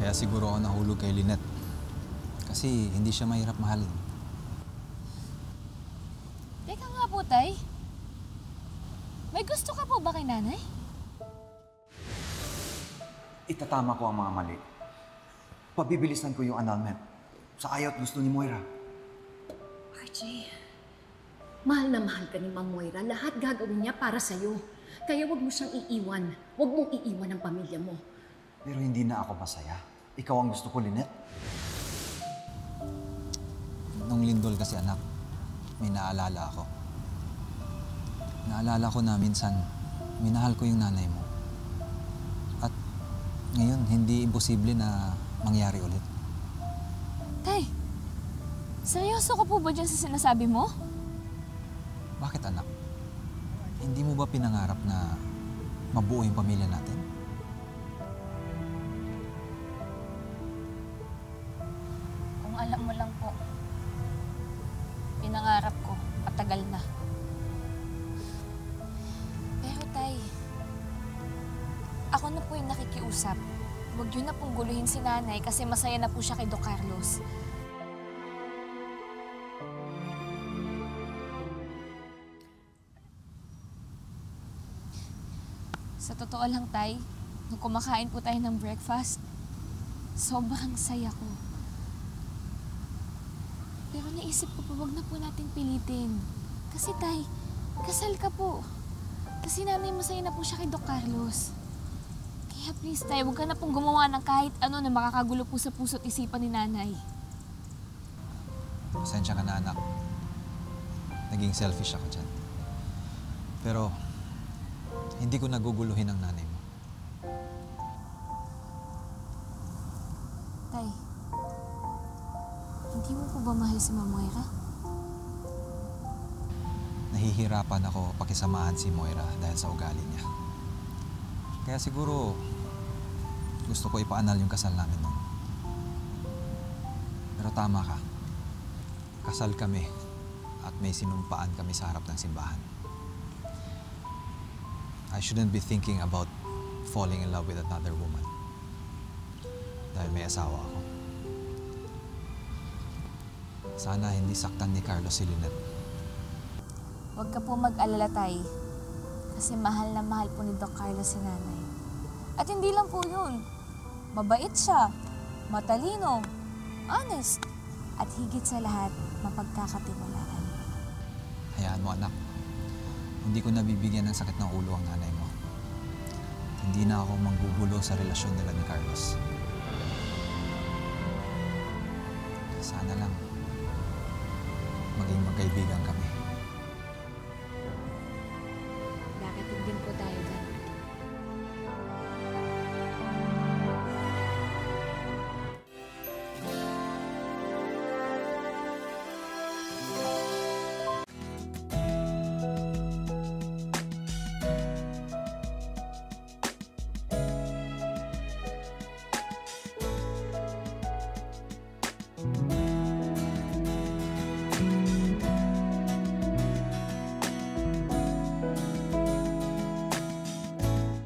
Kaya siguro ako nahulog kay Lynette. Kasi hindi siya mahirap mahalin. Teka nga po, Tay. May gusto ka po ba kay nanay? Itatama ko ang mga mali. Pabibilisan ko yung annulment. Sa ayaw at gusto ni Moira. RJ, mahal na mahal ka ni Ma'am Moira. Lahat gagawin niya para sa'yo. Kaya wag mo siyang iiwan. Wag mong iiwan ang pamilya mo. Pero hindi na ako masaya. Ikaw ang gusto ko, Lynette. Nung lindol kasi anak, may naalala ako. Naalala ko na minsan, minahal ko yung nanay mo. At ngayon, hindi imposible na mangyari ulit. Tay, seryoso ka po ba dyan sa sinasabi mo? Bakit anak? Hindi mo ba pinangarap na mabuo yung pamilya natin? Kung alam mo lang po, pinangarap ko, patagal na. Pero Tay, ako na po yung nakikiusap. Huwag yun na pong guluhin si nanay kasi masaya na po siya kay Doc Carlos. Sa totoo lang, Tay, nung kumakain po tayo ng breakfast, sobrang saya ko. Pero naisip ko po, wag na po natin pilitin. Kasi Tay, kasal ka po. Kasi nanay masaya na po siya kay Doc Carlos. Kaya please, Tay, wag ka na pong gumawa ng kahit ano na makakagulo po sa puso't isipan ni nanay. Pasensya ka na anak. Naging selfish ako dyan. Pero hindi ko naguguluhin ang nanay mo. Tay, hindi mo po ba mahal si Ma'am Moira? Nahihirapan ako pakisamahan si Moira dahil sa ugali niya. Kaya siguro gusto ko ipaanal yung kasal namin noon. Pero tama ka. Kasal kami at may sinumpaan kami sa harap ng simbahan. I shouldn't be thinking about falling in love with another woman. Dahil may asawa ako. Sana hindi saktan ni Carlos si Lynette. Huwag ka po mag-alala, Tay. Kasi mahal na mahal po ni Doc Carlos si nanay. At hindi lang po yun. Mabait siya, matalino, honest, at higit sa lahat, mapagkakatiwalaan. Hayaan mo anak. Hindi ko nabibigyan ng sakit ng ulo ang nanay mo. Hindi na ako manggugulo sa relasyon nila ni Carlos. Sana lang maging magkaibigan